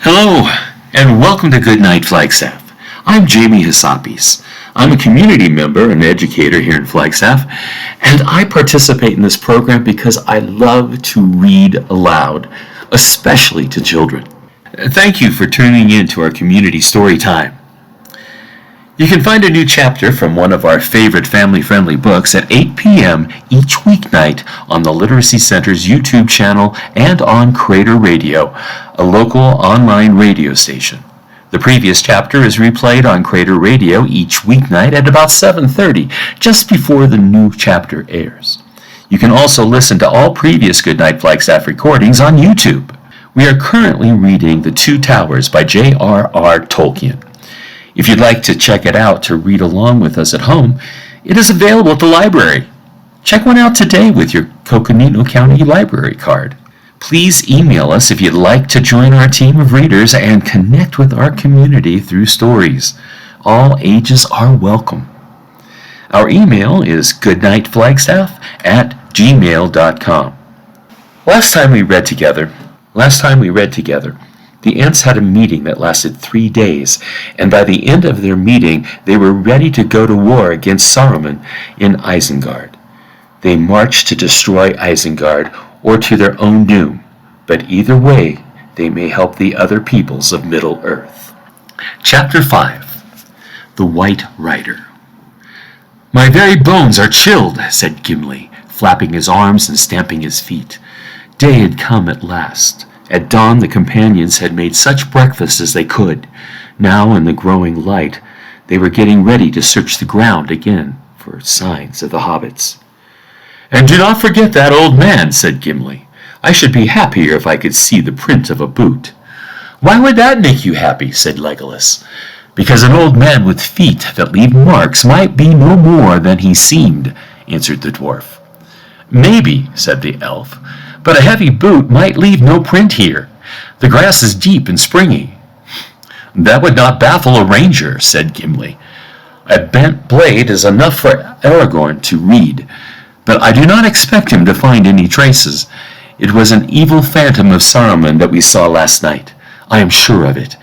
Hello, and welcome to Goodnight Flagstaff. I'm Jamie Hassapis. I'm a community member and educator here in Flagstaff, and I participate in this program because I love to read aloud, especially to children. Thank you for tuning in to our community story time. You can find a new chapter from one of our favorite family-friendly books at 8 p.m. each weeknight on the Literacy Center's YouTube channel and on Crater Radio, a local online radio station. The previous chapter is replayed on Crater Radio each weeknight at about 7:30, just before the new chapter airs. You can also listen to all previous Goodnight Flagstaff recordings on YouTube. We are currently reading The Two Towers by J.R.R. Tolkien. If you'd like to check it out to read along with us at home, it is available at the library. Check one out today with your Coconino County Library card. Please email us if you'd like to join our team of readers and connect with our community through stories. All ages are welcome. Our email is goodnightflagstaff@gmail.com. Last time we read together, the Ents had a meeting that lasted 3 days, and by the end of their meeting, they were ready to go to war against Saruman in Isengard. They marched to destroy Isengard or to their own doom, but either way, they may help the other peoples of Middle-earth. Chapter 5. The White Rider. "My very bones are chilled," said Gimli, flapping his arms and stamping his feet. Day had come at last. At dawn, the companions had made such breakfast as they could. Now, in the growing light, they were getting ready to search the ground again for signs of the hobbits. "And do not forget that old man," said Gimli. "I should be happier if I could see the print of a boot." "Why would that make you happy?" said Legolas. "Because an old man with feet that leave marks might be no more than he seemed," answered the dwarf. "Maybe," said the elf, "but a heavy boot might leave no print here. The grass is deep and springy." "That would not baffle a ranger," said Gimli. "A bent blade is enough for Aragorn to read, but I do not expect him to find any traces. It was an evil phantom of Saruman that we saw last night. I am sure of it,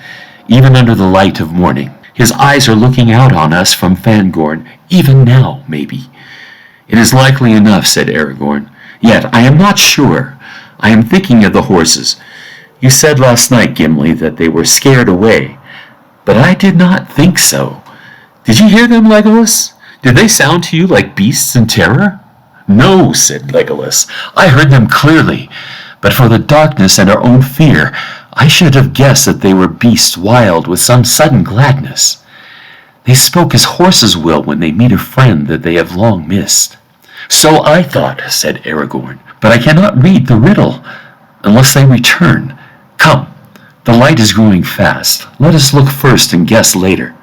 even under the light of morning. His eyes are looking out on us from Fangorn, even now, maybe." "It is likely enough," said Aragorn. "Yet I am not sure. I am thinking of the horses. You said last night, Gimli, that they were scared away, but I did not think so. Did you hear them, Legolas? Did they sound to you like beasts in terror?" "No," said Legolas. "I heard them clearly, but for the darkness and our own fear, I should have guessed that they were beasts wild with some sudden gladness. They spoke as horses will when they meet a friend that they have long missed." "So I thought," said Aragorn, "but I cannot read the riddle unless they return. Come, the light is growing fast. Let us look first and guess later.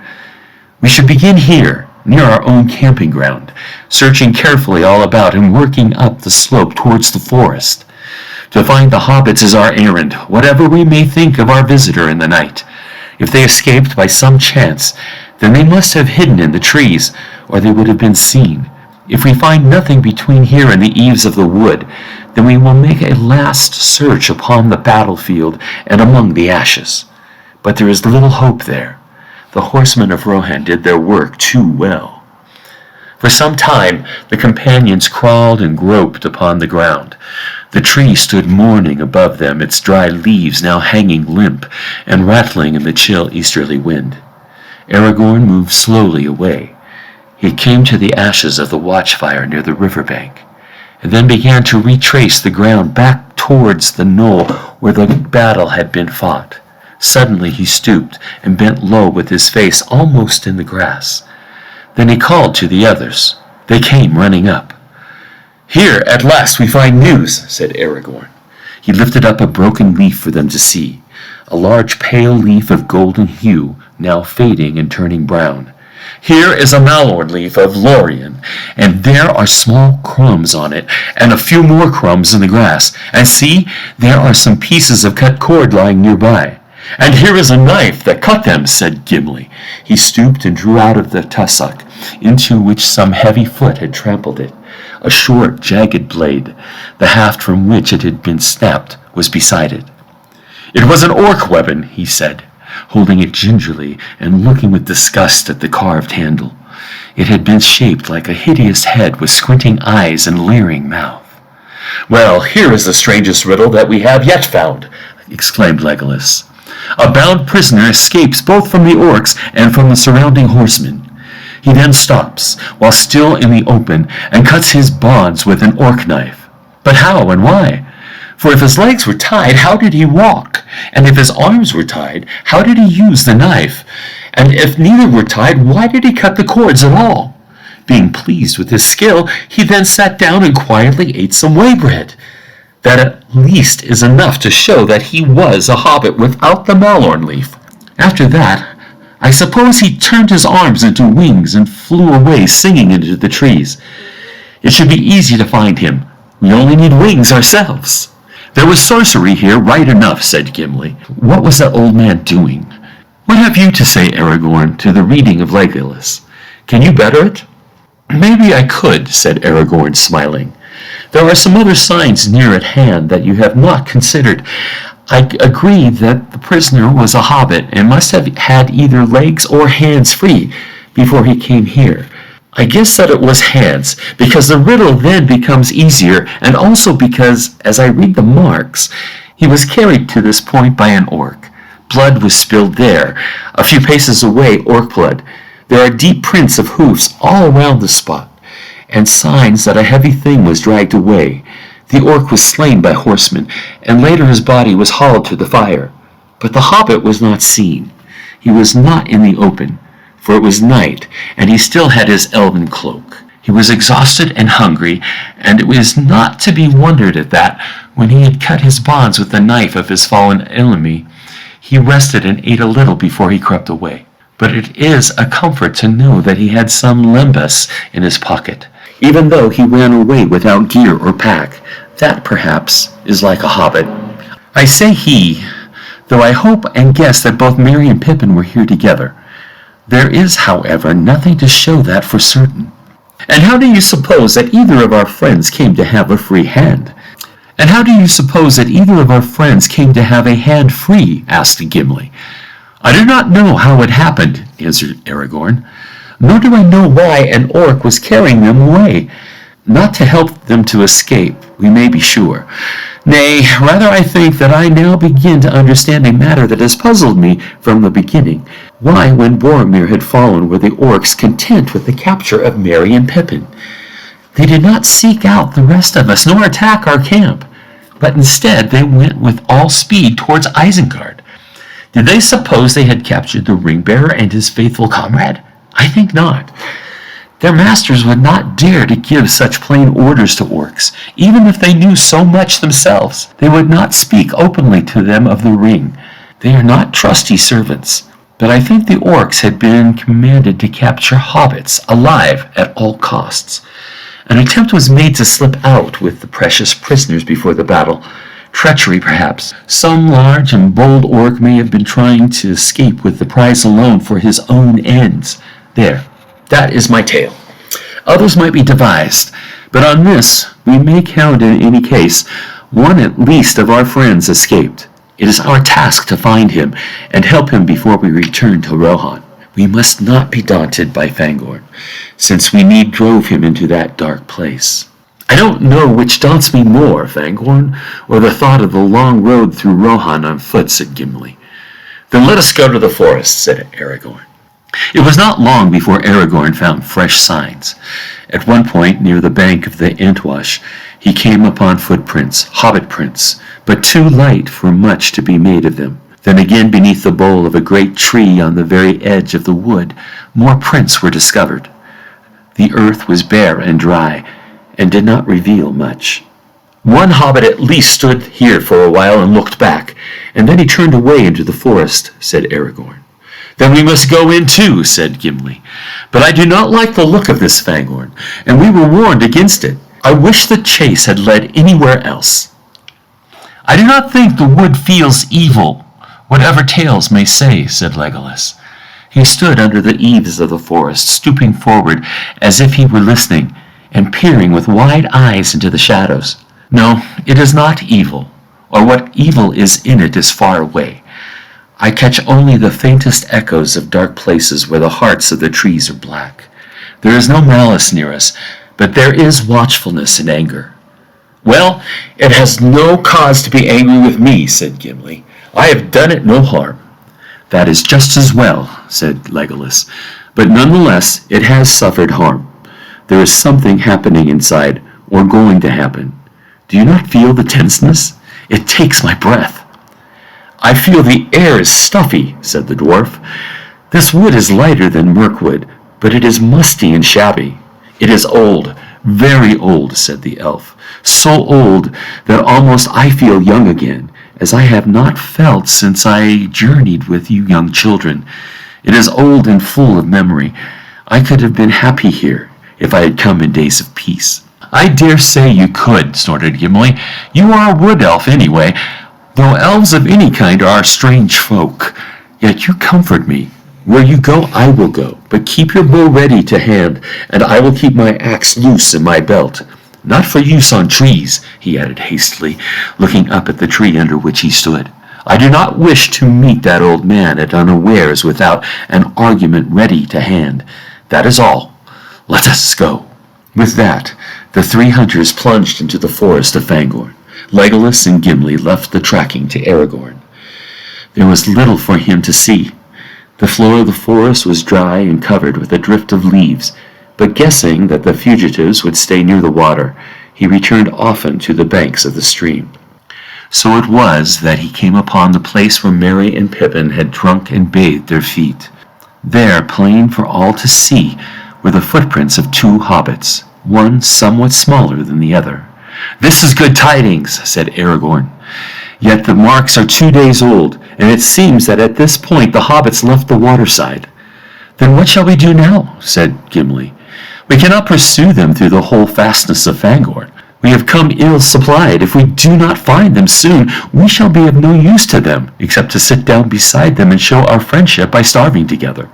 We should begin here, near our own camping ground, searching carefully all about and working up the slope towards the forest. To find the hobbits is our errand, whatever we may think of our visitor in the night. If they escaped by some chance, then they must have hidden in the trees, or they would have been seen. If we find nothing between here and the eaves of the wood, then we will make a last search upon the battlefield and among the ashes. But there is little hope there. The horsemen of Rohan did their work too well." For some time the companions crawled and groped upon the ground. The tree stood mourning above them, its dry leaves now hanging limp and rattling in the chill easterly wind. Aragorn moved slowly away. He came to the ashes of the watchfire near the riverbank, and then began to retrace the ground back towards the knoll where the battle had been fought. Suddenly he stooped and bent low with his face almost in the grass. Then he called to the others. They came running up. "Here, at last, we find news," said Aragorn. He lifted up a broken leaf for them to see, a large pale leaf of golden hue, now fading and turning brown. "Here is a mallorn leaf of Lorien, and there are small crumbs on it, and a few more crumbs in the grass. And see, there are some pieces of cut cord lying nearby. And here is a knife that cut them," said Gimli. He stooped and drew out of the tussock, into which some heavy foot had trampled it, a short, jagged blade. The haft from which it had been snapped was beside it. It was an orc weapon, he said, holding it gingerly and looking with disgust at the carved handle. It had been shaped like a hideous head with squinting eyes and leering mouth. "Well, here is the strangest riddle that we have yet found," exclaimed Legolas. "A bound prisoner escapes both from the orcs and from the surrounding horsemen. He then stops, while still in the open, and cuts his bonds with an orc knife. But how and why? For if his legs were tied, how did he walk? And if his arms were tied, how did he use the knife? And if neither were tied, why did he cut the cords at all? Being pleased with his skill, he then sat down and quietly ate some whey bread. That at least is enough to show that he was a hobbit without the Malorn leaf. After that, I suppose he turned his arms into wings and flew away singing into the trees. It should be easy to find him. We only need wings ourselves." "There was sorcery here, right enough," said Gimli. "What was that old man doing?" "What have you to say, Aragorn, to the reading of Legolas? Can you better it?" "Maybe I could," said Aragorn, smiling. "There are some other signs near at hand that you have not considered. I agree that the prisoner was a hobbit and must have had either legs or hands free before he came here. I guess that it was hands, because the riddle then becomes easier, and also because, as I read the marks, he was carried to this point by an orc. Blood was spilled there. A few paces away, orc blood. There are deep prints of hoofs all around the spot, and signs that a heavy thing was dragged away. The orc was slain by horsemen, and later his body was hauled to the fire. But the hobbit was not seen. He was not in the open, for it was night, and he still had his elven cloak. He was exhausted and hungry, and it was not to be wondered at that, when he had cut his bonds with the knife of his fallen enemy, he rested and ate a little before he crept away. But it is a comfort to know that he had some lembas in his pocket, even though he ran away without gear or pack. That, perhaps, is like a hobbit. I say he, though I hope and guess that both Merry and Pippin were here together. There is, however, nothing to show that for certain." "And how do you suppose that either of our friends came to have a free hand?" "And how do you suppose that either of our friends came to have a hand free?" asked Gimli. "I do not know how it happened," answered Aragorn, "nor do I know why an orc was carrying them away. Not to help them to escape, we may be sure. Nay, rather I think that I now begin to understand a matter that has puzzled me from the beginning. Why, when Boromir had fallen, were the orcs content with the capture of Merry and Pippin? They did not seek out the rest of us, nor attack our camp, but instead they went with all speed towards Isengard. Did they suppose they had captured the ring-bearer and his faithful comrade? I think not. Their masters would not dare to give such plain orders to orcs, even if they knew so much themselves. They would not speak openly to them of the ring. They are not trusty servants. But I think the orcs had been commanded to capture hobbits alive at all costs. An attempt was made to slip out with the precious prisoners before the battle. Treachery, perhaps. Some large and bold orc may have been trying to escape with the prize alone for his own ends. There. That is my tale. Others might be devised, but on this we may count in any case. One at least of our friends escaped. It is our task to find him and help him before we return to Rohan. We must not be daunted by Fangorn, since we need drove him into that dark place. I don't know which daunts me more, Fangorn, or the thought of the long road through Rohan on foot, said Gimli. Then let us go to the forest, said Aragorn. It was not long before Aragorn found fresh signs. At one point, near the bank of the Entwash, he came upon footprints, hobbit prints, but too light for much to be made of them. Then again, beneath the bole of a great tree on the very edge of the wood, more prints were discovered. The earth was bare and dry, and did not reveal much. One hobbit at least stood here for a while and looked back, and then he turned away into the forest, said Aragorn. Then we must go in too, said Gimli. But I do not like the look of this, Fangorn, and we were warned against it. I wish the chase had led anywhere else. I do not think the wood feels evil, whatever tales may say, said Legolas. He stood under the eaves of the forest, stooping forward as if he were listening, and peering with wide eyes into the shadows. No, it is not evil. or what evil is in it is far away. I catch only the faintest echoes of dark places where the hearts of the trees are black. There is no malice near us, but there is watchfulness and anger." "Well, it has no cause to be angry with me," said Gimli. "I have done it no harm." "That is just as well," said Legolas, "but nonetheless it has suffered harm. There is something happening inside, or going to happen. Do you not feel the tenseness? It takes my breath." "I feel the air is stuffy," said the dwarf. "This wood is lighter than Mirkwood, but it is musty and shabby." "It is old, very old," said the elf. "So old that almost I feel young again, as I have not felt since I journeyed with you young children. It is old and full of memory. I could have been happy here if I had come in days of peace." "I dare say you could," snorted Gimli. "You are a wood elf anyway, though elves of any kind are strange folk. Yet you comfort me. Where you go, I will go, but keep your bow ready to hand, and I will keep my axe loose in my belt. Not for use on trees," he added hastily, looking up at the tree under which he stood. "I do not wish to meet that old man at unawares without an argument ready to hand. That is all. Let us go." With that, the three hunters plunged into the forest of Fangorn. Legolas and Gimli left the tracking to Aragorn. There was little for him to see. The floor of the forest was dry and covered with a drift of leaves, but guessing that the fugitives would stay near the water, he returned often to the banks of the stream. So it was that he came upon the place where Merry and Pippin had drunk and bathed their feet. There, plain for all to see, were the footprints of two hobbits, one somewhat smaller than the other. "This is good tidings," said Aragorn. "Yet the marks are 2 days old, and it seems that at this point the hobbits left the waterside." "Then what shall we do now?" said Gimli. "We cannot pursue them through the whole fastness of Fangorn. We have come ill-supplied. If we do not find them soon, we shall be of no use to them, except to sit down beside them and show our friendship by starving together."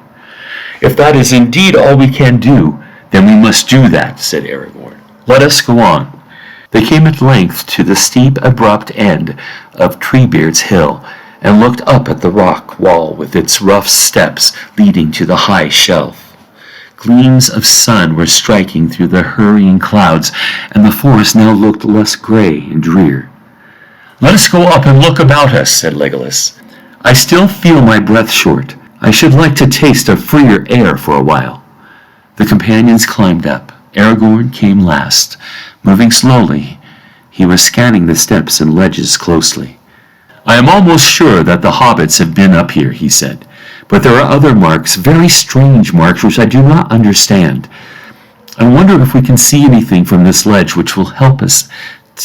"If that is indeed all we can do, then we must do that," said Aragorn. "Let us go on." They came at length to the steep, abrupt end of Treebeard's Hill, and looked up at the rock wall with its rough steps leading to the high shelf. Gleams of sun were striking through the hurrying clouds, and the forest now looked less gray and drear. "Let us go up and look about us," said Legolas. "I still feel my breath short. I should like to taste of freer air for a while." The companions climbed up. Aragorn came last. Moving slowly, he was scanning the steps and ledges closely. "I am almost sure that the hobbits have been up here," he said. "But there are other marks, very strange marks, which I do not understand. I wonder if we can see anything from this ledge which will help us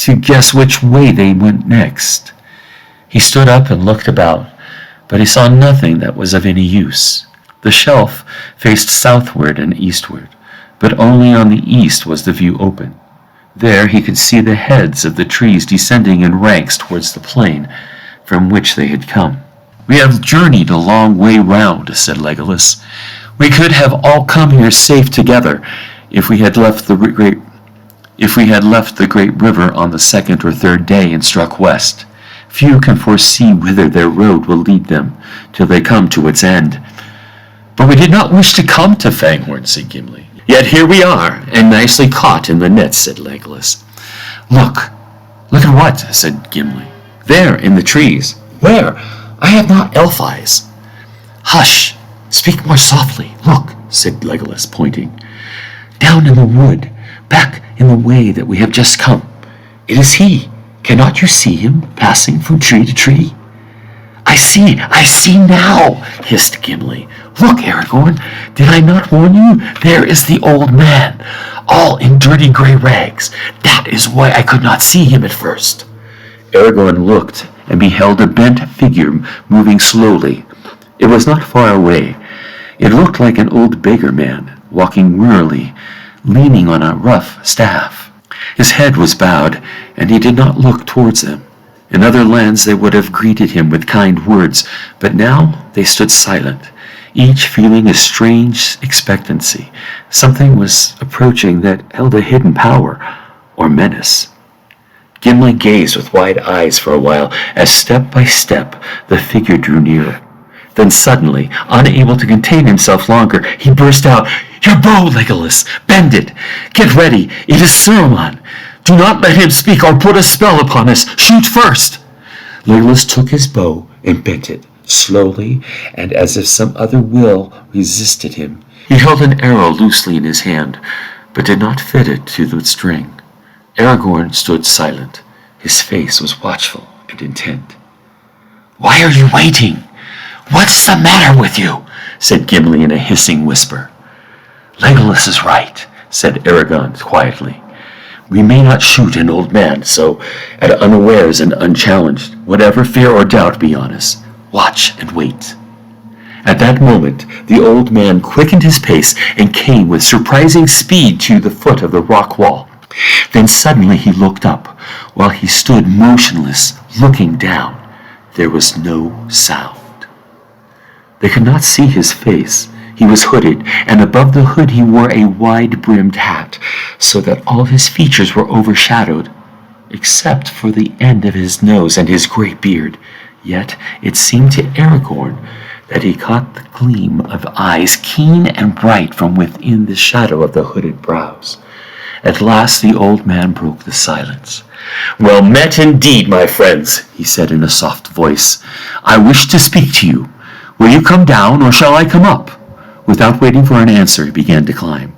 to guess which way they went next." He stood up and looked about, but he saw nothing that was of any use. The shelf faced southward and eastward, but only on the east was the view open. There he could see the heads of the trees descending in ranks towards the plain from which they had come. "We have journeyed a long way round," said Legolas. "We could have all come here safe together if we had left the great river on the second or third day and struck west. Few can foresee whither their road will lead them till they come to its end." "But we did not wish to come to Fangorn," said Gimli. "Yet here we are, and nicely caught in the nets," said Legolas. Look at what?" said Gimli. "There, in the trees." "Where? I have not elf eyes." "Hush! Speak more softly. Look," said Legolas, pointing. "Down in the wood, back in the way that we have just come. It is he. Cannot you see him passing from tree to tree?" I see now," hissed Gimli. "Look, Aragorn, did I not warn you? There is the old man, all in dirty gray rags. That is why I could not see him at first." Aragorn looked and beheld a bent figure moving slowly. It was not far away. It looked like an old beggar man, walking wearily, leaning on a rough staff. His head was bowed, and he did not look towards them. In other lands they would have greeted him with kind words, but now they stood silent, each feeling a strange expectancy. Something was approaching that held a hidden power or menace. Gimli gazed with wide eyes for a while as step by step the figure drew nearer. Then suddenly, unable to contain himself longer, he burst out, "Your bow, Legolas! Bend it! Get ready! It is Saruman! Do not let him speak or put a spell upon us! Shoot first!" Legolas took his bow and bent it, slowly, and as if some other will resisted him. He held an arrow loosely in his hand, but did not fit it to the string. Aragorn stood silent. His face was watchful and intent. "Why are you waiting? What's the matter with you?" said Gimli in a hissing whisper. "Legolas is right," said Aragorn quietly. "We may not shoot an old man so at unawares and unchallenged, whatever fear or doubt be on us. Watch and wait." At that moment, the old man quickened his pace and came with surprising speed to the foot of the rock wall. Then suddenly he looked up. While he stood motionless, looking down, there was no sound. They could not see his face. He was hooded, and above the hood he wore a wide-brimmed hat, so that all his features were overshadowed, except for the end of his nose and his gray beard. Yet it seemed to Aragorn that he caught the gleam of eyes keen and bright from within the shadow of the hooded brows. At last the old man broke the silence. "Well met indeed, my friends," he said in a soft voice. "I wish to speak to you. Will you come down, or shall I come up?" Without waiting for an answer, he began to climb.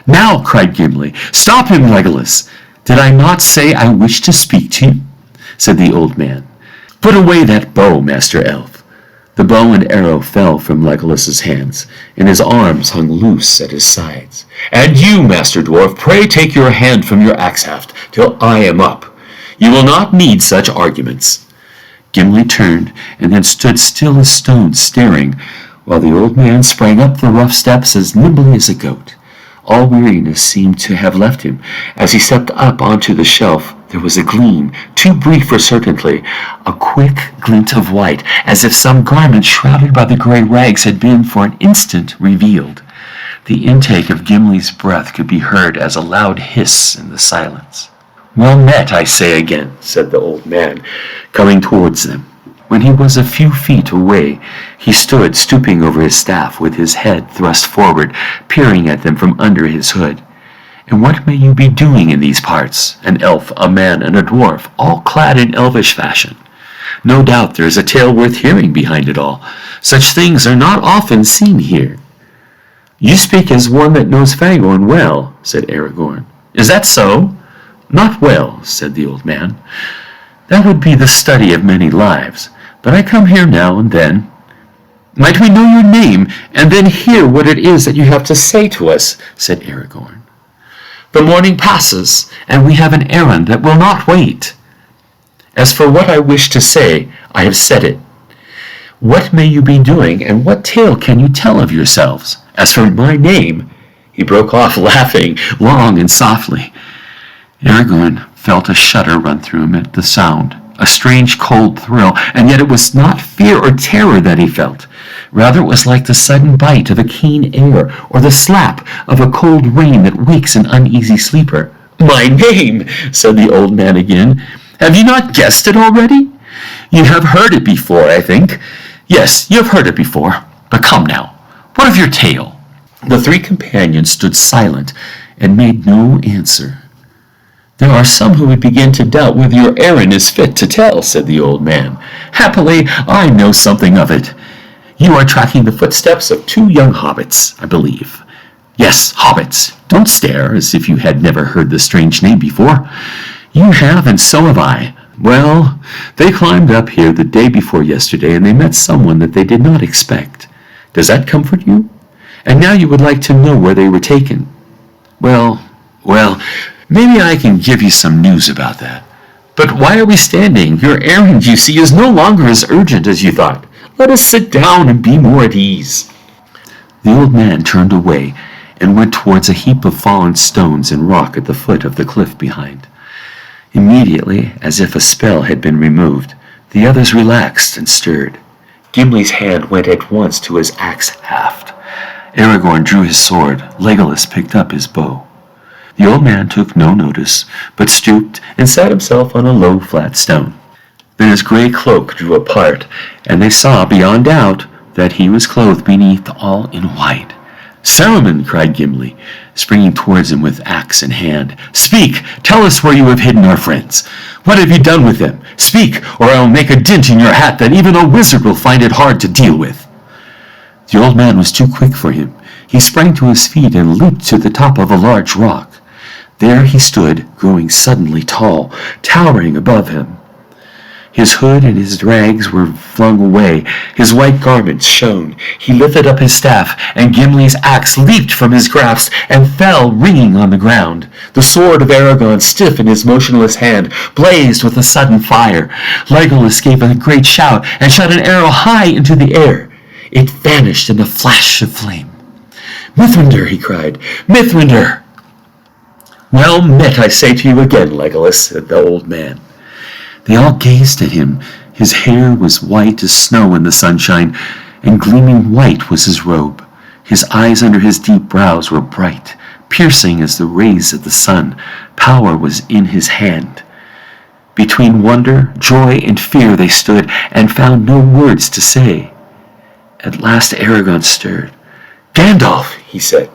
"Now!" cried Gimli. "Stop him, Legolas!" "Did I not say I wish to speak to you?" said the old man. "Put away that bow, Master Elf." The bow and arrow fell from Legolas's hands, and his arms hung loose at his sides. "And you, Master Dwarf, pray take your hand from your axe haft till I am up. You will not need such arguments." Gimli turned, and then stood still as stone, staring, while the old man sprang up the rough steps as nimbly as a goat. All weariness seemed to have left him. As he stepped up onto the shelf, there was a gleam, too brief for certainty, a quick glint of white, as if some garment shrouded by the gray rags had been for an instant revealed. The intake of Gimli's breath could be heard as a loud hiss in the silence. "Well met, I say again," said the old man, coming towards them. When he was a few feet away, he stood stooping over his staff with his head thrust forward, peering at them from under his hood. "And what may you be doing in these parts? An elf, a man, and a dwarf, all clad in elvish fashion. No doubt there is a tale worth hearing behind it all. Such things are not often seen here." "You speak as one that knows Fangorn well," said Aragorn. "Is that so?" "Not well," said the old man. "That would be the study of many lives, but I come here now and then." "Might we know your name, and then hear what it is that you have to say to us?" said Aragorn. "The morning passes, and we have an errand that will not wait." "As for what I wish to say, I have said it. What may you be doing, and what tale can you tell of yourselves? As for my name—" He broke off laughing, long and softly. Aragorn felt a shudder run through him at the sound, a strange cold thrill, and yet it was not fear or terror that he felt. Rather it was like the sudden bite of a keen air, or the slap of a cold rain that wakes an uneasy sleeper. "My name," said the old man again. "Have you not guessed it already? You have heard it before, I think. Yes, you have heard it before. But come now, what of your tale?" The three companions stood silent and made no answer. "There are some who would begin to doubt whether your errand is fit to tell," said the old man. "Happily, I know something of it. You are tracking the footsteps of two young hobbits, I believe." "Yes, hobbits. Don't stare as if you had never heard the strange name before. You have, and so have I. Well, they climbed up here the day before yesterday, and they met someone that they did not expect. Does that comfort you? And now you would like to know where they were taken. Well, maybe I can give you some news about that. But why are we standing? Your errand, you see, is no longer as urgent as you thought. Let us sit down and be more at ease." The old man turned away and went towards a heap of fallen stones and rock at the foot of the cliff behind. Immediately, as if a spell had been removed, the others relaxed and stirred. Gimli's hand went at once to his axe haft. Aragorn drew his sword. Legolas picked up his bow. The old man took no notice, but stooped and sat himself on a low flat stone. Then his gray cloak drew apart, and they saw beyond doubt that he was clothed beneath all in white. "Saruman!" cried Gimli, springing towards him with axe in hand. "Speak! Tell us where you have hidden our friends. What have you done with them? Speak, or I will make a dint in your hat that even a wizard will find it hard to deal with." The old man was too quick for him. He sprang to his feet and leaped to the top of a large rock. There he stood, growing suddenly tall, towering above him. His hood and his rags were flung away. His white garments shone. He lifted up his staff, and Gimli's axe leaped from his grasp and fell ringing on the ground. The sword of Aragorn, stiff in his motionless hand, blazed with a sudden fire. Legolas gave a great shout and shot an arrow high into the air. It vanished in a flash of flame. "Mithrandir!" he cried. "Mithrandir!" "Well met, I say to you again, Legolas," said the old man. They all gazed at him. His hair was white as snow in the sunshine, and gleaming white was his robe. His eyes under his deep brows were bright, piercing as the rays of the sun. Power was in his hand. Between wonder, joy, and fear they stood, and found no words to say. At last Aragorn stirred. "Gandalf," he said,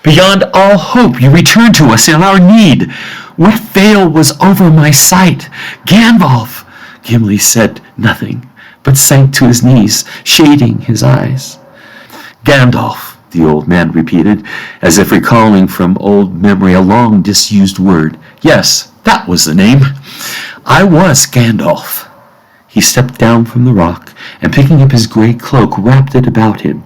"beyond all hope you returned to us in our need. What veil was over my sight? Gandalf!" Gimli said nothing, but sank to his knees, shading his eyes. "Gandalf," the old man repeated, as if recalling from old memory a long disused word. "Yes, that was the name. I was Gandalf." He stepped down from the rock, and picking up his gray cloak, wrapped it about him.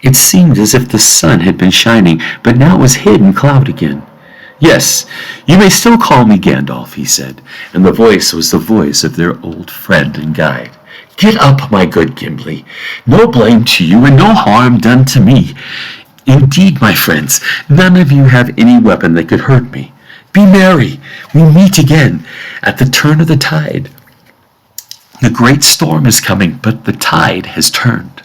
It seemed as if the sun had been shining, but now it was hid in cloud again. "Yes, you may still call me Gandalf," he said, and the voice was the voice of their old friend and guide. "Get up, my good Gimli. No blame to you and no harm done to me. Indeed, my friends, none of you have any weapon that could hurt me. Be merry. We meet again at the turn of the tide. The great storm is coming, but the tide has turned."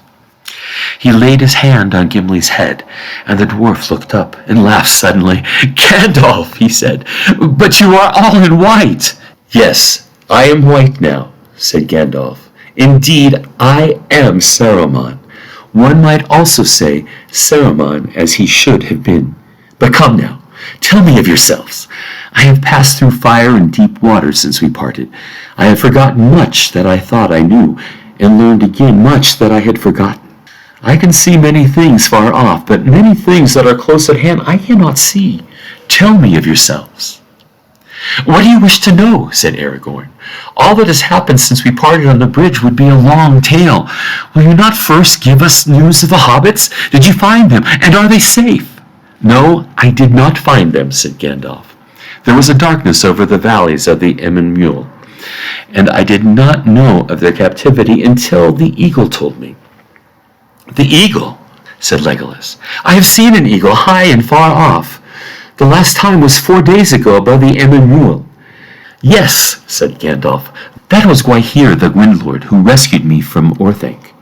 He laid his hand on Gimli's head, and the dwarf looked up and laughed suddenly. "Gandalf," he said, "but you are all in white." "Yes, I am white now," said Gandalf. "Indeed, I am Saruman. One might also say Saruman as he should have been. But come now, tell me of yourselves. I have passed through fire and deep water since we parted. I have forgotten much that I thought I knew, and learned again much that I had forgotten. I can see many things far off, but many things that are close at hand I cannot see. Tell me of yourselves." "What do you wish to know?" said Aragorn. "All that has happened since we parted on the bridge would be a long tale. Will you not first give us news of the hobbits? Did you find them, and are they safe?" "No, I did not find them," said Gandalf. "There was a darkness over the valleys of the Emyn and I did not know of their captivity until the eagle told me." "The eagle," said Legolas. "I have seen an eagle high and far off. The last time was 4 days ago above the Emyn." "Yes," said Gandalf, "that was Gwaihir the Windlord, who rescued me from Orthanc.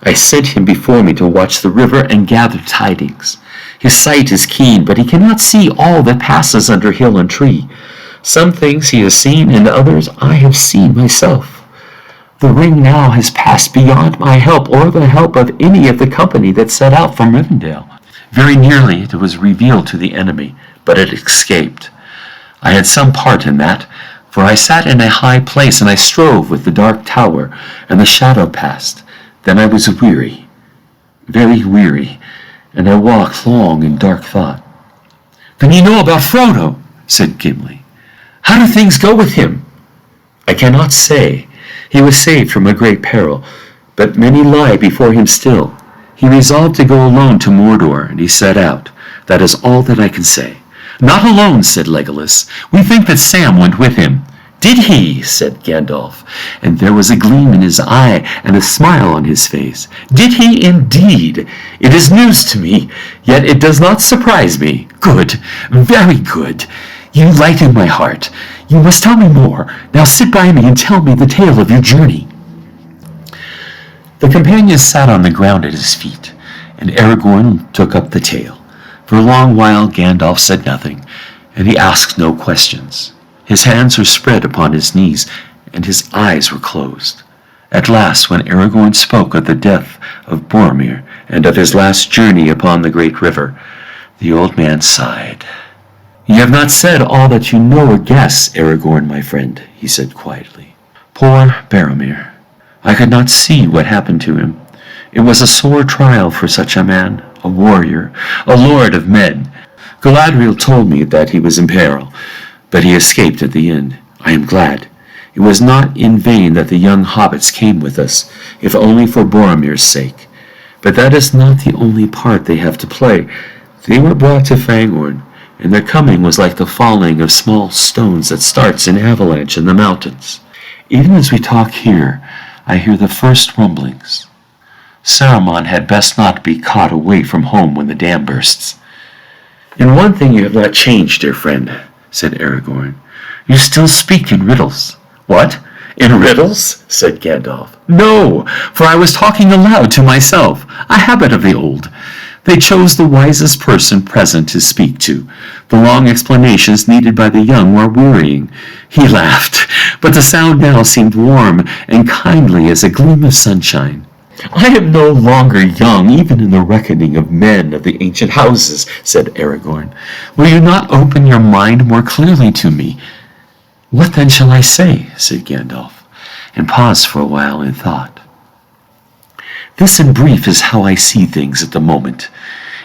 I sent him before me to watch the river and gather tidings. His sight is keen, but he cannot see all that passes under hill and tree. Some things he has seen, and others I have seen myself. The ring now has passed beyond my help or the help of any of the company that set out from Rivendell. Very nearly it was revealed to the enemy, but it escaped. I had some part in that, for I sat in a high place, and I strove with the dark tower, and the shadow passed. Then I was weary, very weary, and I walked long in dark thought." "Then you know about Frodo," said Gimli. "How do things go with him?" "I cannot say. He was saved from a great peril, but many lie before him still. He resolved to go alone to Mordor, and he set out. That is all that I can say." "Not alone," said Legolas. "We think that Sam went with him." "Did he?" said Gandalf, and there was a gleam in his eye and a smile on his face. "Did he indeed? It is news to me, yet it does not surprise me. Good, very good. You lighten my heart. You must tell me more. Now sit by me and tell me the tale of your journey." The companion sat on the ground at his feet, and Aragorn took up the tale. For a long while Gandalf said nothing, and he asked no questions. His hands were spread upon his knees, and his eyes were closed. At last, when Aragorn spoke of the death of Boromir and of his last journey upon the great river, the old man sighed. "You have not said all that you know or guess, Aragorn, my friend," he said quietly. "Poor Boromir. I could not see what happened to him. It was a sore trial for such a man, a warrior, a lord of men. Galadriel told me that he was in peril, but he escaped at the end. I am glad. It was not in vain that the young hobbits came with us, if only for Boromir's sake. But that is not the only part they have to play. They were brought to Fangorn, and their coming was like the falling of small stones that starts an avalanche in the mountains. Even as we talk here, I hear the first rumblings. Saruman had best not be caught away from home when the dam bursts." "In one thing you have not changed, dear friend," said Aragorn. "You still speak in riddles." "What? In riddles?" said Gandalf. "No, for I was talking aloud to myself, a habit of the old. They chose the wisest person present to speak to. The long explanations needed by the young were wearying." He laughed, but the sound now seemed warm and kindly as a gleam of sunshine. "I am no longer young, even in the reckoning of men of the ancient houses," said Aragorn. "Will you not open your mind more clearly to me?" "What then shall I say?" said Gandalf, and paused for a while in thought. "This in brief is how I see things at the moment,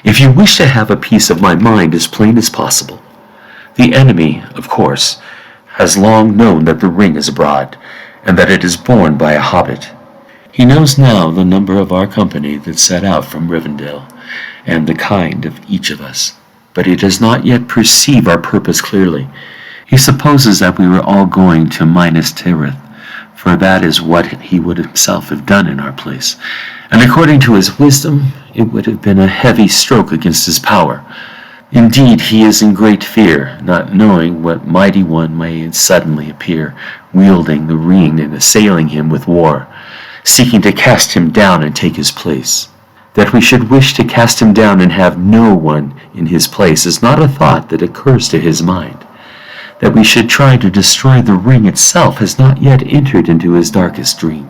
if you wish to have a piece of my mind as plain as possible. The enemy, of course, has long known that the ring is abroad, and that it is borne by a hobbit. He knows now the number of our company that set out from Rivendell, and the kind of each of us, but he does not yet perceive our purpose clearly. He supposes that we were all going to Minas Tirith, for that is what he would himself have done in our place, and according to his wisdom, it would have been a heavy stroke against his power. Indeed, he is in great fear, not knowing what mighty one may suddenly appear, wielding the ring and assailing him with war, seeking to cast him down and take his place. That we should wish to cast him down and have no one in his place is not a thought that occurs to his mind. That we should try to destroy the ring itself has not yet entered into his darkest dream,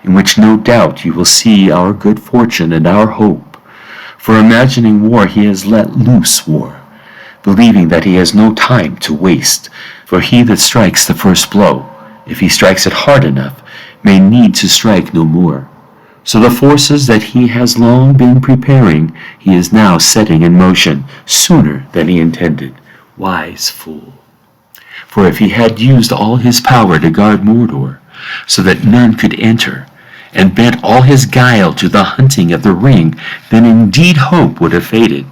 in which no doubt you will see our good fortune and our hope. For imagining war, he has let loose war, believing that he has no time to waste, for he that strikes the first blow, if he strikes it hard enough, may need to strike no more. So the forces that he has long been preparing, he is now setting in motion sooner than he intended. Wise fool! For if he had used all his power to guard Mordor, so that none could enter, and bent all his guile to the hunting of the ring, then indeed hope would have faded.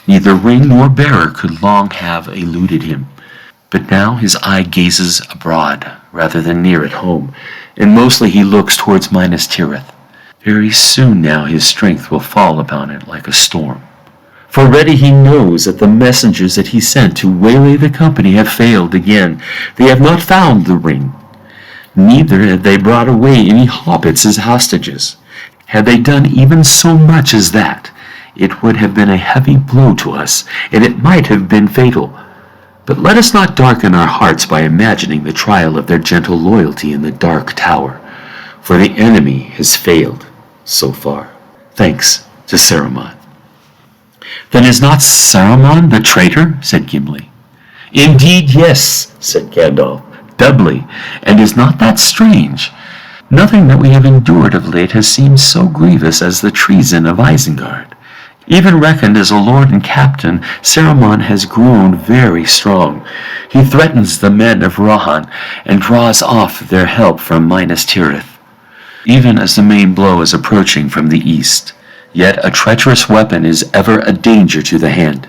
Neither ring nor bearer could long have eluded him. But now his eye gazes abroad rather than near at home, and mostly he looks towards Minas Tirith. Very soon now his strength will fall upon it like a storm. For already he knows that the messengers that he sent to waylay the company have failed again. They have not found the ring. Neither had they brought away any hobbits as hostages. Had they done even so much as that, it would have been a heavy blow to us, and it might have been fatal. But let us not darken our hearts by imagining the trial of their gentle loyalty in the dark tower, for the enemy has failed so far, thanks to Saruman." "Then is not Saruman the traitor?" said Gimli. "Indeed, yes," said Gandalf, "doubly, and is not that strange? Nothing that we have endured of late has seemed so grievous as the treason of Isengard. Even reckoned as a lord and captain, Saruman has grown very strong. He threatens the men of Rohan, and draws off their help from Minas Tirith, even as the main blow is approaching from the east. Yet a treacherous weapon is ever a danger to the hand.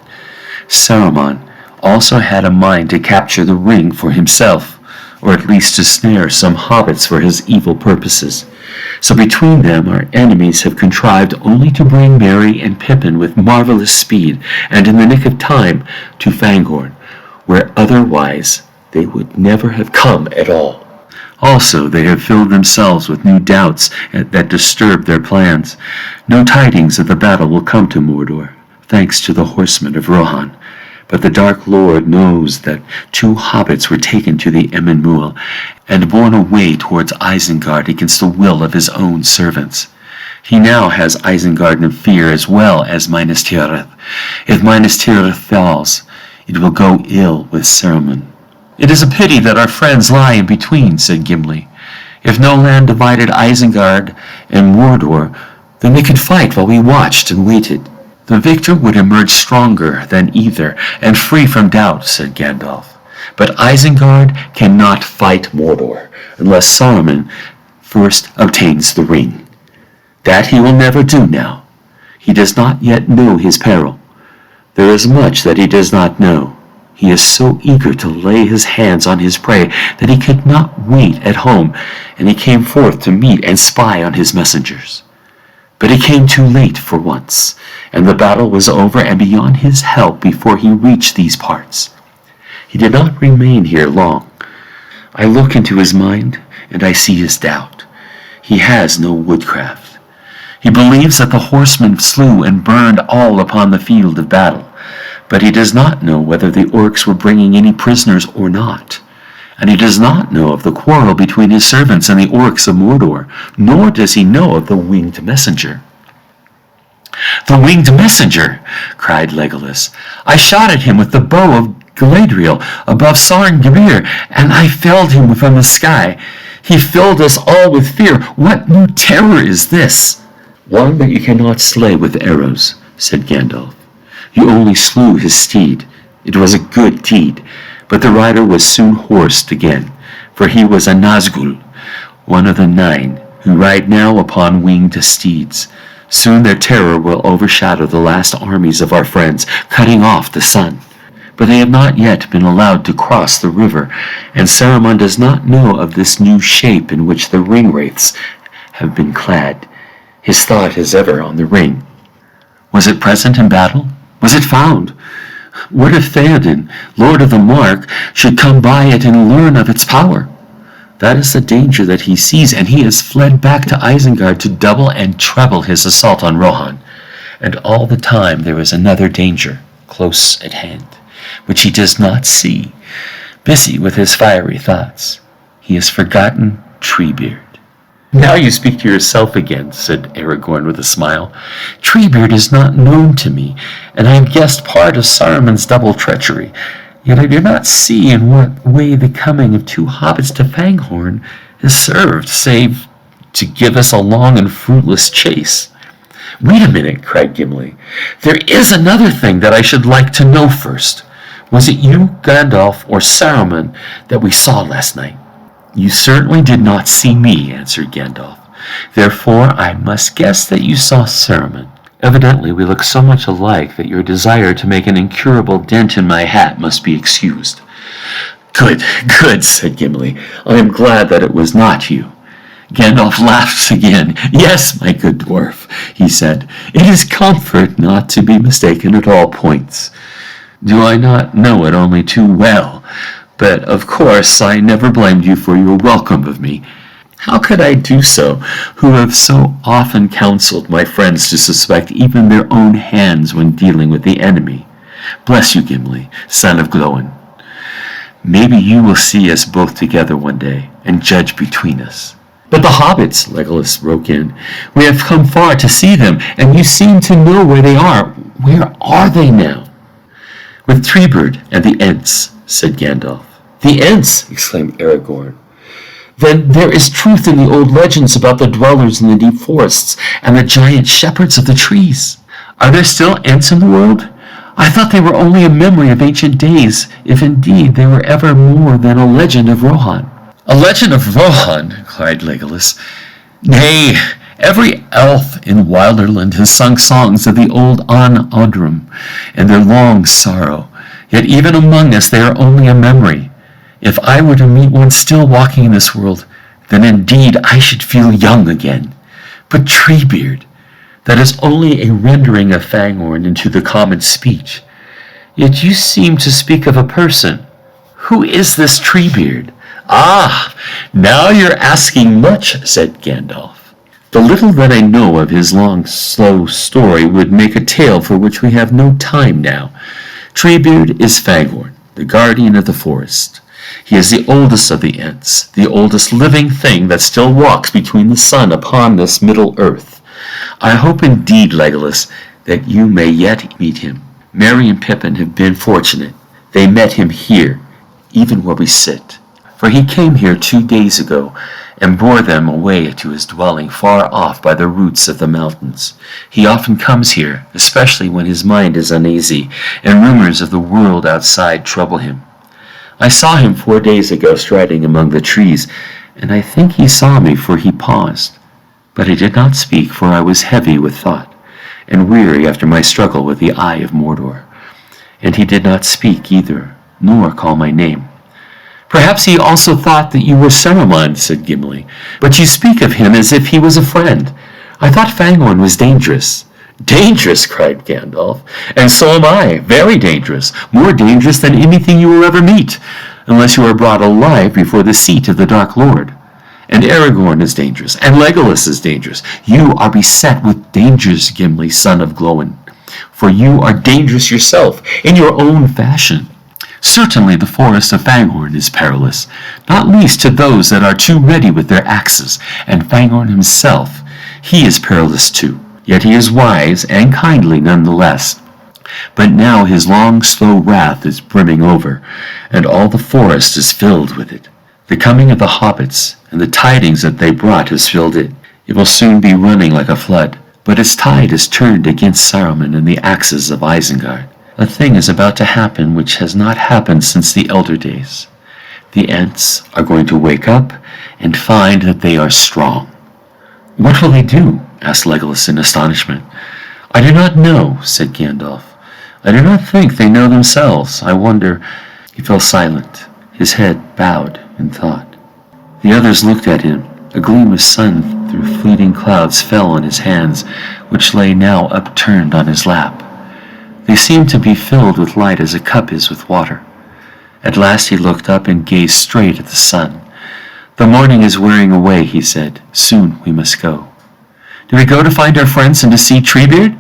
Saruman also had a mind to capture the ring for himself, or at least to snare some hobbits for his evil purposes. So between them our enemies have contrived only to bring Merry and Pippin with marvelous speed, and in the nick of time, to Fangorn, where otherwise they would never have come at all. Also they have filled themselves with new doubts that disturb their plans. No tidings of the battle will come to Mordor. thanks to the horsemen of Rohan. But the Dark Lord knows that 2 hobbits were taken to the Emyn Muil and borne away towards Isengard against the will of his own servants. He now has Isengard in fear as well as Minas Tirith. If Minas Tirith falls, it will go ill with Saruman. "It is a pity that our friends lie in between," said Gimli. "If no land divided Isengard and Mordor, then they could fight while we watched and waited. The victor would emerge stronger than either, and free from doubt," said Gandalf. "But Isengard cannot fight Mordor unless Saruman first obtains the ring. That he will never do now. He does not yet know his peril. There is much that he does not know. He is so eager to lay his hands on his prey that he could not wait at home, and he came forth to meet and spy on his messengers. But he came too late for once, and the battle was over and beyond his help before he reached these parts. He did not remain here long. I look into his mind, and I see his doubt. He has no woodcraft. He believes that the horsemen slew and burned all upon the field of battle, but he does not know whether the orcs were bringing any prisoners or not. And he does not know of the quarrel between his servants and the orcs of Mordor, nor does he know of the winged messenger." "The winged messenger!" cried Legolas. "I shot at him with the bow of Galadriel above Sarngibir, and I felled him from the sky. He filled us all with fear. What new terror is this?" "One that you cannot slay with arrows," said Gandalf. "You only slew his steed. It was a good deed, but the rider was soon horsed again, for he was a Nazgul, one of the 9, who ride now upon winged steeds. Soon their terror will overshadow the last armies of our friends, cutting off the sun. But they have not yet been allowed to cross the river, and Saruman does not know of this new shape in which the ring-wraiths have been clad. His thought is ever on the ring. Was it present in battle? Was it found? What if Theoden, Lord of the Mark, should come by it and learn of its power? That is the danger that he sees, and he has fled back to Isengard to double and treble his assault on Rohan. And all the time there is another danger, close at hand, which he does not see. Busy with his fiery thoughts, he has forgotten Treebeard." "Now you speak to yourself again," said Aragorn with a smile. "Treebeard is not known to me, and I have guessed part of Saruman's double treachery. Yet I do not see in what way the coming of 2 hobbits to Fanghorn has served, save to give us a long and fruitless chase." "Wait a minute," cried Gimli. "There is another thing that I should like to know first. Was it you, Gandalf, or Saruman that we saw last night?" "You certainly did not see me," answered Gandalf. "Therefore I must guess that you saw Saruman. Evidently we look so much alike that your desire to make an incurable dent in my hat must be excused." "Good, good," said Gimli. "I am glad that it was not you." Gandalf laughed again. "Yes, my good dwarf," he said. "It is comfort not to be mistaken at all points. Do I not know it only too well? But, of course, I never blamed you for your welcome of me. How could I do so, who have so often counseled my friends to suspect even their own hands when dealing with the enemy? Bless you, Gimli, son of Glóin. Maybe you will see us both together one day, and judge between us." "But the hobbits," Legolas broke in. "We have come far to see them, and you seem to know where they are. Where are they now?" "With Treebeard and the Ents," said Gandalf. "The Ents!" exclaimed Aragorn. "Then there is truth in the old legends about the dwellers in the deep forests and the giant shepherds of the trees. Are there still Ents in the world? I thought they were only a memory of ancient days, if indeed they were ever more than a legend of Rohan." "A legend of Rohan!" cried Legolas. "Nay, every elf in Wilderland has sung songs of the old An Odrum and their long sorrow. Yet even among us they are only a memory. If I were to meet one still walking in this world, then indeed I should feel young again. But Treebeard, that is only a rendering of Fangorn into the common speech. Yet you seem to speak of a person. Who is this Treebeard?" "Ah, now you're asking much," said Gandalf. The little that I know of his long, slow story would make a tale for which we have no time now. Treebeard is Fagorn, the guardian of the forest. He is the oldest of the Ents, the oldest living thing that still walks between the sun upon this middle earth. I hope indeed, Legolas, that you may yet meet him. Merry and Pippin have been fortunate. They met him here, even where we sit. For he came here 2 days ago, and bore them away to his dwelling far off by the roots of the mountains. He often comes here, especially when his mind is uneasy, and rumors of the world outside trouble him. I saw him 4 days ago striding among the trees, and I think he saw me, for he paused. But I did not speak, for I was heavy with thought, and weary after my struggle with the Eye of Mordor. And he did not speak either, nor call my name. Perhaps he also thought that you were Saruman, said Gimli, but you speak of him as if he was a friend. I thought Fangorn was dangerous. Dangerous, cried Gandalf, and so am I, very dangerous, more dangerous than anything you will ever meet, unless you are brought alive before the seat of the Dark Lord. And Aragorn is dangerous, and Legolas is dangerous. You are beset with dangers, Gimli, son of Glóin, for you are dangerous yourself, in your own fashion. Certainly the forest of Fangorn is perilous, not least to those that are too ready with their axes, and Fangorn himself, he is perilous too. Yet he is wise and kindly none the less. But now his long, slow wrath is brimming over, and all the forest is filled with it. The coming of the hobbits and the tidings that they brought has filled it. It will soon be running like a flood, but its tide is turned against Saruman and the axes of Isengard. A thing is about to happen which has not happened since the elder days. The Ents are going to wake up and find that they are strong. What will they do? Asked Legolas in astonishment. I do not know, said Gandalf. I do not think they know themselves. I wonder. He fell silent, his head bowed in thought. The others looked at him. A gleam of sun through fleeting clouds fell on his hands, which lay now upturned on his lap. They seemed to be filled with light as a cup is with water. At last he looked up and gazed straight at the sun. The morning is wearing away, he said. Soon we must go. Do we go to find our friends and to see Treebeard?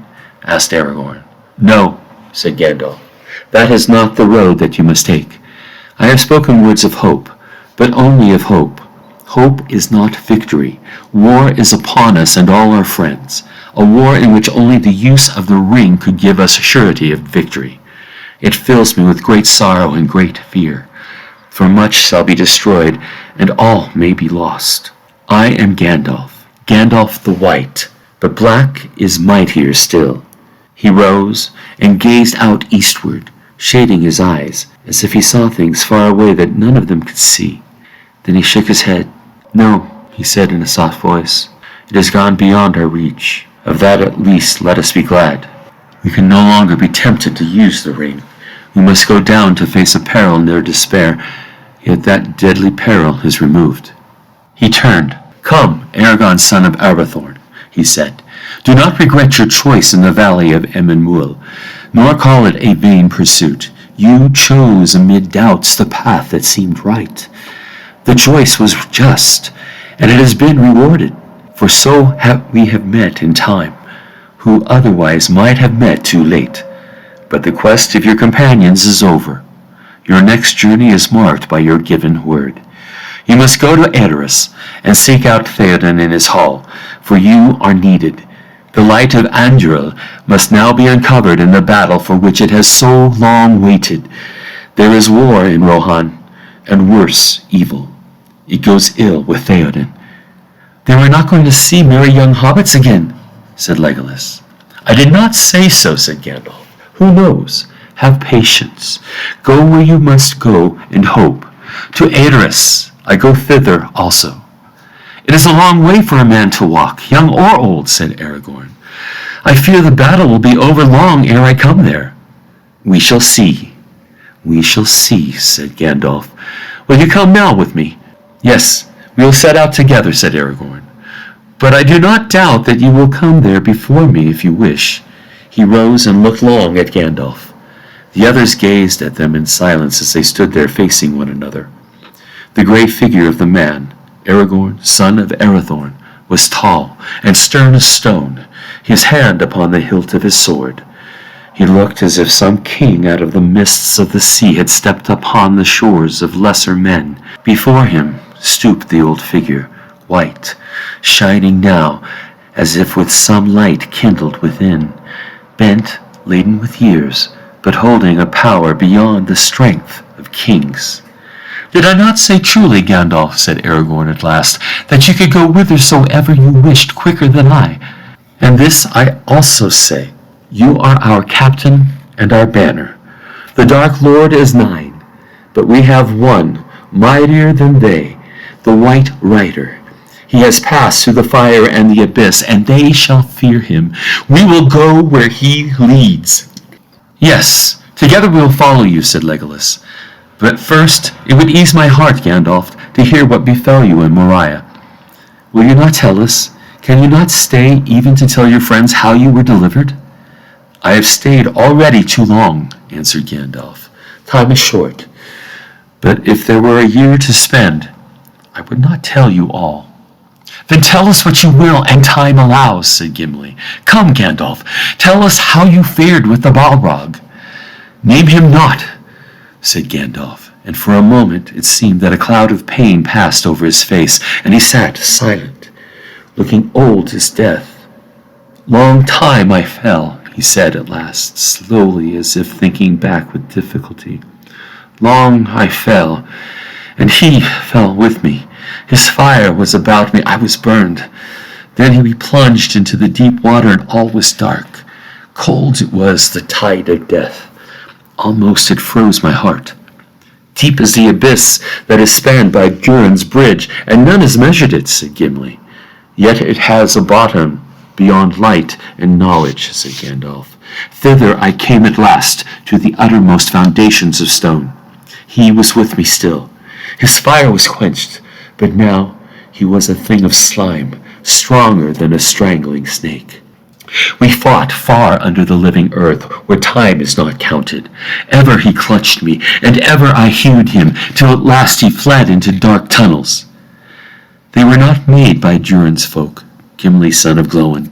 Asked Aragorn. No, said Gandalf. That is not the road that you must take. I have spoken words of hope, but only of hope. Hope is not victory. War is upon us and all our friends. A war in which only the use of the ring could give us surety of victory. It fills me with great sorrow and great fear, for much shall be destroyed, and all may be lost. I am Gandalf, Gandalf the White, but black is mightier still. He rose and gazed out eastward, shading his eyes, as if he saw things far away that none of them could see. Then he shook his head. No, he said in a soft voice, it has gone beyond our reach. Of that at least let us be glad. We can no longer be tempted to use the ring. We must go down to face a peril near despair, yet that deadly peril is removed. He turned. Come, Aragorn, son of Arathorn, he said. Do not regret your choice in the valley of Emyn nor call it a vain pursuit. You chose amid doubts the path that seemed right. The choice was just, and it has been rewarded. For so we have met in time, who otherwise might have met too late. But the quest of your companions is over. Your next journey is marked by your given word. You must go to Edoras and seek out Theoden in his hall, for you are needed. The light of Andúril must now be uncovered in the battle for which it has so long waited. There is war in Rohan, and worse, evil. It goes ill with Theoden. Then we're not going to see merry young hobbits again, said Legolas. I did not say so, said Gandalf. Who knows? Have patience. Go where you must go and hope. To Edoras, I go thither also. It is a long way for a man to walk, young or old, said Aragorn. I fear the battle will be over long ere I come there. We shall see. We shall see, said Gandalf. Will you come now with me? Yes, we will set out together, said Aragorn. But I do not doubt that you will come there before me if you wish. He rose and looked long at Gandalf. The others gazed at them in silence as they stood there facing one another. The gray figure of the man, Aragorn, son of Arathorn, was tall and stern as stone, his hand upon the hilt of his sword. He looked as if some king out of the mists of the sea had stepped upon the shores of lesser men. Before him stooped the old figure, white, shining now as if with some light kindled within, bent, laden with years, but holding a power beyond the strength of kings. "Did I not say truly, Gandalf," said Aragorn at last, "that you could go whithersoever you wished quicker than I? And this I also say, you are our captain and our banner. The Dark Lord is thine, but we have one, mightier than they, the White Rider. He has passed through the fire and the abyss, and they shall fear him. We will go where he leads." "Yes, together we will follow you," said Legolas. "But first, it would ease my heart, Gandalf, to hear what befell you in Moria. Will you not tell us? Can you not stay even to tell your friends how you were delivered?" "I have stayed already too long," answered Gandalf. "Time is short. But if there were a year to spend, I would not tell you all." "Then tell us what you will, and time allows," said Gimli. "Come, Gandalf, tell us how you fared with the Balrog." "Name him not," said Gandalf, and for a moment it seemed that a cloud of pain passed over his face, and he sat silent, looking old as death. "Long time I fell," he said at last, slowly, as if thinking back with difficulty. "Long I fell, and he fell with me. His fire was about me. I was burned. Then we plunged into the deep water, and all was dark. Cold it was, the tide of death. Almost it froze my heart. Deep is the abyss that is spanned by Durin's bridge, and none has measured it," said Gimli. "Yet it has a bottom beyond light and knowledge," said Gandalf. "Thither I came at last, to the uttermost foundations of stone. He was with me still. His fire was quenched, but now he was a thing of slime, stronger than a strangling snake. We fought far under the living earth, where time is not counted. Ever he clutched me, and ever I hewed him, till at last he fled into dark tunnels. They were not made by Durin's folk, Gimli son of Glóin.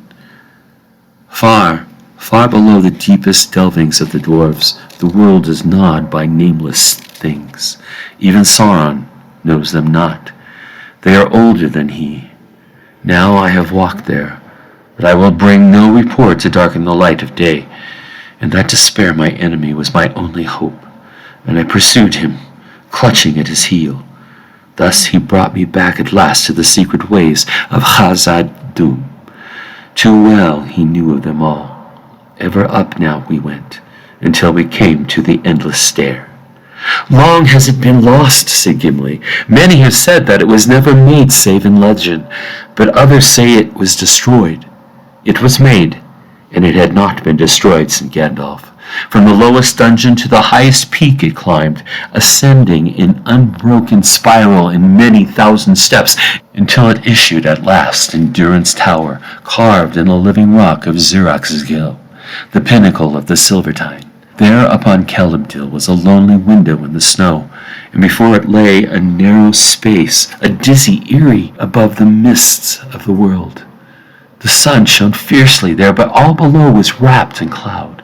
Far, far below the deepest delvings of the dwarves, the world is gnawed by nameless things. Even Sauron knows them not. They are older than he. Now I have walked there, but I will bring no report to darken the light of day, and that to spare my enemy was my only hope, and I pursued him, clutching at his heel. Thus he brought me back at last to the secret ways of Khazad-dûm. Too well he knew of them all. Ever up now we went, until we came to the endless stair. Long has it been lost, said Gimli. Many have said that it was never made save in legend, but others say it was destroyed. It was made, and it had not been destroyed, said Gandalf. From the lowest dungeon to the highest peak it climbed, ascending in unbroken spiral in many thousand steps, until it issued at last in Durin's tower, carved in the living rock of Xirac-Sgil, the pinnacle of the Silvertine. There upon Celebdil was a lonely window in the snow, and before it lay a narrow space, a dizzy eyrie above the mists of the world. The sun shone fiercely there, but all below was wrapped in cloud.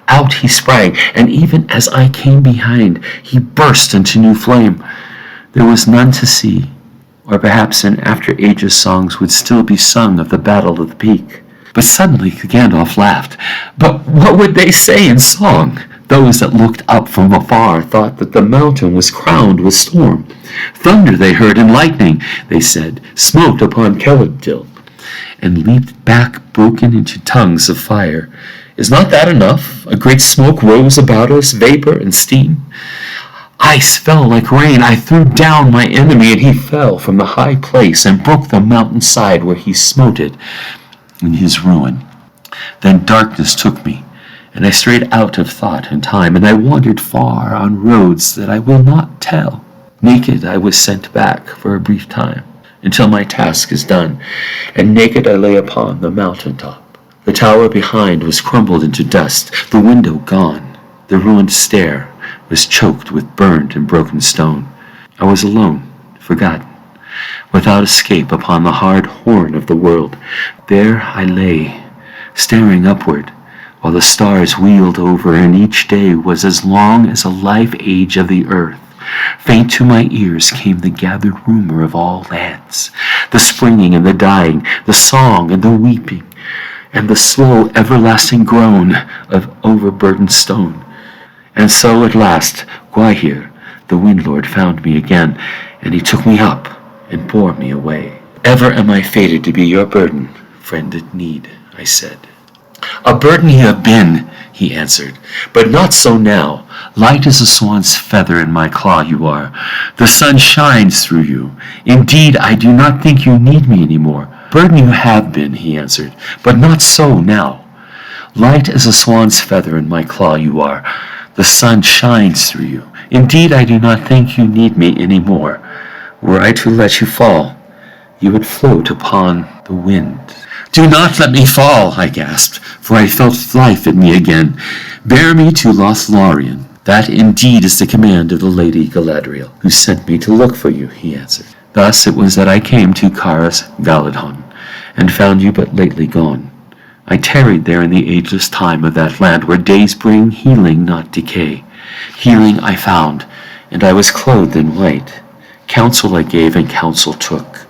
Out he sprang, and even as I came behind, he burst into new flame. There was none to see, or perhaps in after ages songs would still be sung of the battle of the peak. But suddenly Gandalf laughed. But what would they say in song? Those that looked up from afar thought that the mountain was crowned with storm. Thunder they heard, and lightning, they said, smote upon Celebdil, and leaped back broken into tongues of fire. Is not that enough? A great smoke rose about us, vapor and steam. Ice fell like rain. I threw down my enemy, and he fell from the high place and broke the mountain side where he smote it in his ruin. Then darkness took me, and I strayed out of thought and time, and I wandered far on roads that I will not tell. Naked I was sent back for a brief time, until my task is done, and naked I lay upon the mountain top. The tower behind was crumbled into dust, the window gone. The ruined stair was choked with burned and broken stone. I was alone, forgotten. without escape upon the hard horn of the world. There I lay, staring upward, while the stars wheeled over, and each day was as long as a life age of the earth. Faint to my ears came the gathered rumor of all lands, the springing and the dying, the song and the weeping, and the slow everlasting groan of overburdened stone. And so at last Gwahir, the wind lord, found me again, and he took me up and bore me away. Ever am I fated to be your burden, friend in need, I said. A burden you have been, he answered, but not so now. Light as a swan's feather in my claw you are. The sun shines through you. Indeed, I do not think you need me any more. Burden you have been, he answered, but not so now. Light as a swan's feather in my claw you are. The sun shines through you. Indeed, I do not think you need me any more. Were I to let you fall, you would float upon the wind. Do not let me fall, I gasped, for I felt life in me again. Bear me to Lothlorien. That indeed is the command of the Lady Galadriel, who sent me to look for you, he answered. Thus it was that I came to Caras Galadhon, and found you but lately gone. I tarried there in the ageless time of that land where days bring healing, not decay. Healing I found, and I was clothed in white. Counsel I gave, and counsel took.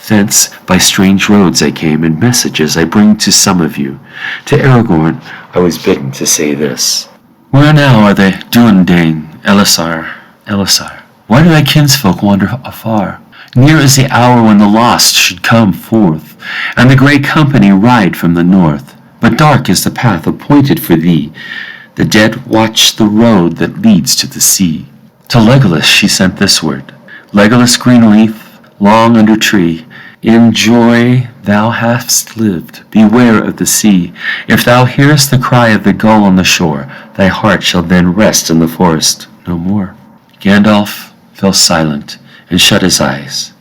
Thence by strange roads I came, and messages I bring to some of you. To Aragorn I was bidden to say this. Where now are the Dunedain, Elisar? Why do thy kinsfolk wander afar? Near is the hour when the lost should come forth, and the great company ride from the north. But dark is the path appointed for thee. The dead watch the road that leads to the sea. To Legolas she sent this word. Legolas Greenleaf, long under tree, in joy thou hast lived, beware of the sea. If thou hearest the cry of the gull on the shore, thy heart shall then rest in the forest no more. Gandalf fell silent and shut his eyes.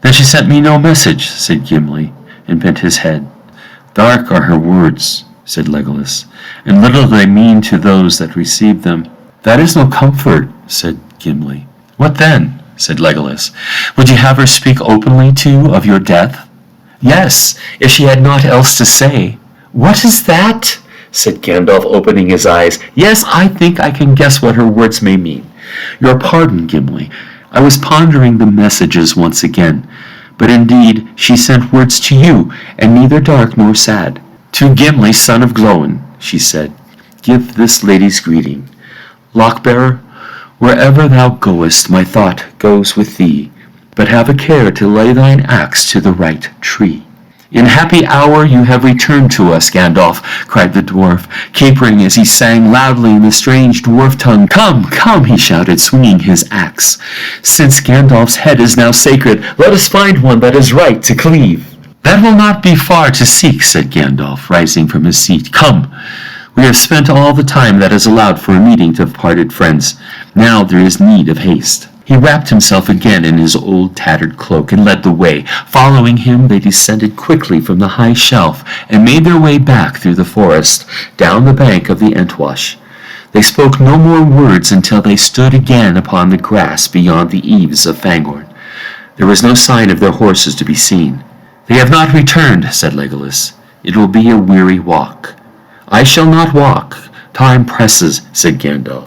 Then she sent me no message, said Gimli, and bent his head. Dark are her words, said Legolas, and little they mean to those that receive them. That is no comfort, said Gimli. What then? Said Legolas. Would you have her speak openly, too, of your death? Yes, if she had naught else to say. What is that? Said Gandalf, opening his eyes. Yes, I think I can guess what her words may mean. Your pardon, Gimli. I was pondering the messages once again. But indeed, she sent words to you, and neither dark nor sad. To Gimli, son of Glóin, she said, give this lady's greeting. Lockbearer, wherever thou goest, my thought goes with thee, but have a care to lay thine axe to the right tree. In happy hour you have returned to us, Gandalf, cried the dwarf, capering as he sang loudly in the strange dwarf tongue. Come, come, he shouted, swinging his axe. Since Gandalf's head is now sacred, let us find one that is right to cleave. That will not be far to seek, said Gandalf, rising from his seat. Come. We have spent all the time that is allowed for a meeting of parted friends. Now there is need of haste. He wrapped himself again in his old tattered cloak and led the way. Following him, they descended quickly from the high shelf and made their way back through the forest, down the bank of the Entwash. They spoke no more words until they stood again upon the grass beyond the eaves of Fangorn. There was no sign of their horses to be seen. They have not returned, said Legolas. It will be a weary walk. I shall not walk. Time presses, said Gandalf.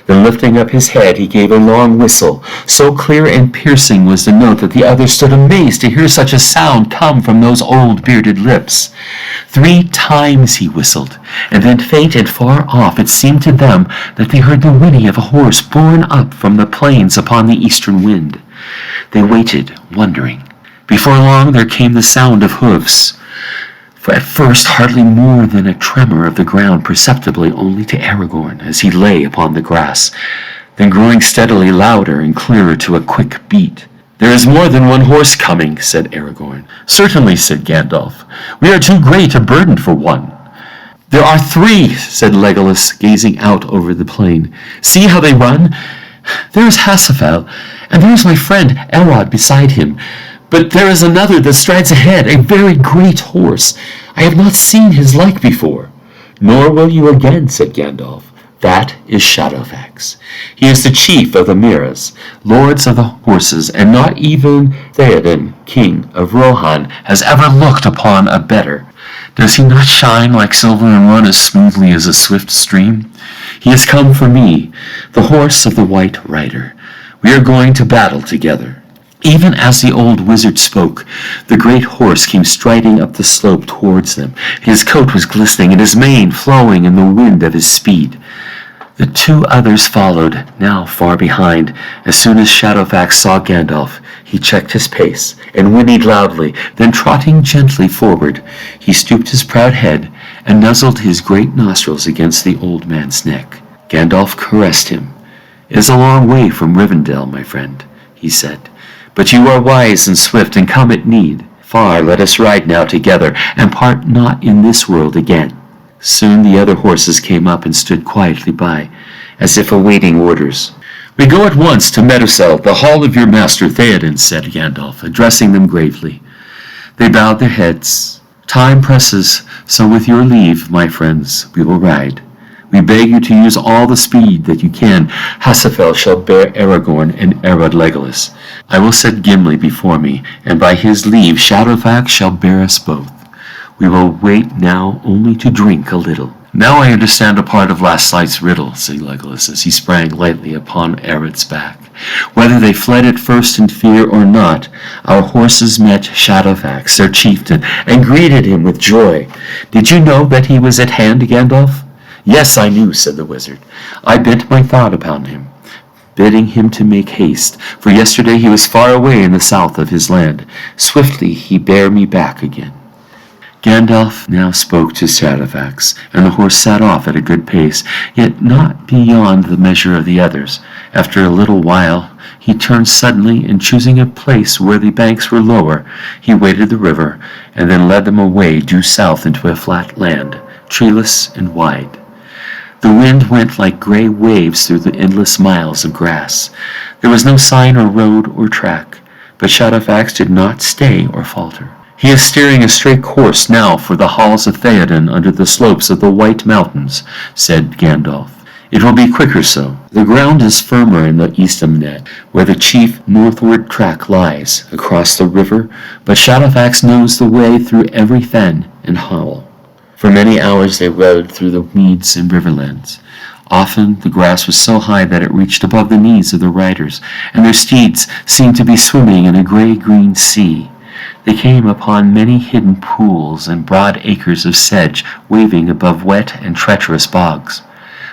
Then lifting up his head, he gave a long whistle. So clear and piercing was the note that the others stood amazed to hear such a sound come from those old bearded lips. 3 times he whistled, and then faint and far off it seemed to them that they heard the whinny of a horse borne up from the plains upon the eastern wind. They waited, wondering. Before long there came the sound of hoofs. For at first hardly more than a tremor of the ground, perceptibly only to Aragorn as he lay upon the grass, then growing steadily louder and clearer to a quick beat. There is more than one horse coming, said Aragorn. Certainly, said Gandalf. We are too great a burden for one. There are 3, said Legolas, gazing out over the plain. See how they run. There is Hasafel, and there is my friend Elrod beside him. But there is another that strides ahead, a very great horse. I have not seen his like before. Nor will you again, said Gandalf. That is Shadowfax. He is the chief of the Miras, lords of the horses, and not even Theoden, king of Rohan, has ever looked upon a better. Does he not shine like silver and run as smoothly as a swift stream? He has come for me, the horse of the White Rider. We are going to battle together. Even as the old wizard spoke, the great horse came striding up the slope towards them. His coat was glistening and his mane flowing in the wind of his speed. The two others followed, now far behind. As soon as Shadowfax saw Gandalf, he checked his pace and whinnied loudly. Then trotting gently forward, he stooped his proud head and nuzzled his great nostrils against the old man's neck. Gandalf caressed him. "It is a long way from Rivendell, my friend," he said. "But you are wise and swift and come at need. Far let us ride now together, and part not in this world again." Soon the other horses came up and stood quietly by, as if awaiting orders. "We go at once to Medusel, the hall of your master Theoden," said Gandalf, addressing them gravely. They bowed their heads. "Time presses, so with your leave, my friends, we will ride. We beg you to use all the speed that you can. Hasafel shall bear Aragorn and Arod Legolas. I will set Gimli before me, and by his leave Shadowfax shall bear us both. We will wait now only to drink a little." "Now I understand a part of last night's riddle," said Legolas as he sprang lightly upon Arod's back. "Whether they fled at first in fear or not, our horses met Shadowfax, their chieftain, and greeted him with joy. Did you know that he was at hand, Gandalf?" "Yes, I knew," said the wizard. "I bent my thought upon him, bidding him to make haste, for yesterday he was far away in the south of his land. Swiftly he bare me back again." Gandalf now spoke to Shadowfax, and the horse set off at a good pace, yet not beyond the measure of the others. After a little while he turned suddenly, and choosing a place where the banks were lower, he waded the river, and then led them away due south into a flat land, treeless and wide. The wind went like gray waves through the endless miles of grass. There was no sign or road or track, but Shadowfax did not stay or falter. "He is steering a straight course now for the halls of Theoden under the slopes of the White Mountains," said Gandalf. "It will be quicker so. The ground is firmer in the Eastamnet, where the chief northward track lies, across the river, but Shadowfax knows the way through every fen and hollow." For many hours they rode through the meads and riverlands. Often the grass was so high that it reached above the knees of the riders, and their steeds seemed to be swimming in a gray-green sea. They came upon many hidden pools and broad acres of sedge waving above wet and treacherous bogs.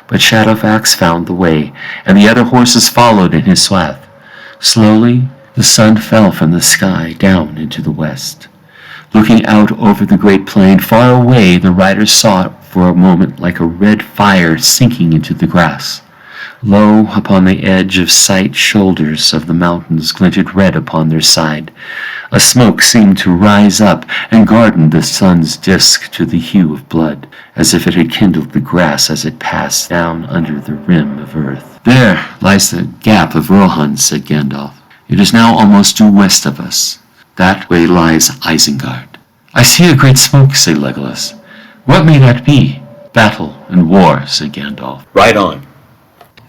But Shadowfax found the way, and the other horses followed in his swath. Slowly the sun fell from the sky down into the west. Looking out over the great plain, far away, the riders saw it for a moment like a red fire sinking into the grass. Low upon the edge of sight, shoulders of the mountains glinted red upon their side. A smoke seemed to rise up and garden the sun's disk to the hue of blood, as if it had kindled the grass as it passed down under the rim of earth. "There lies the gap of Rohan," said Gandalf. "It is now almost due west of us. That way lies Isengard." "I see a great smoke," said Legolas. "What may that be?" "Battle and war," said Gandalf. "Right on."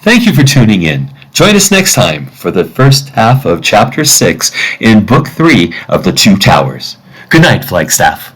Thank you for tuning in. Join us next time for the first half of Chapter 6 in Book 3 of The Two Towers. Good night, Flagstaff.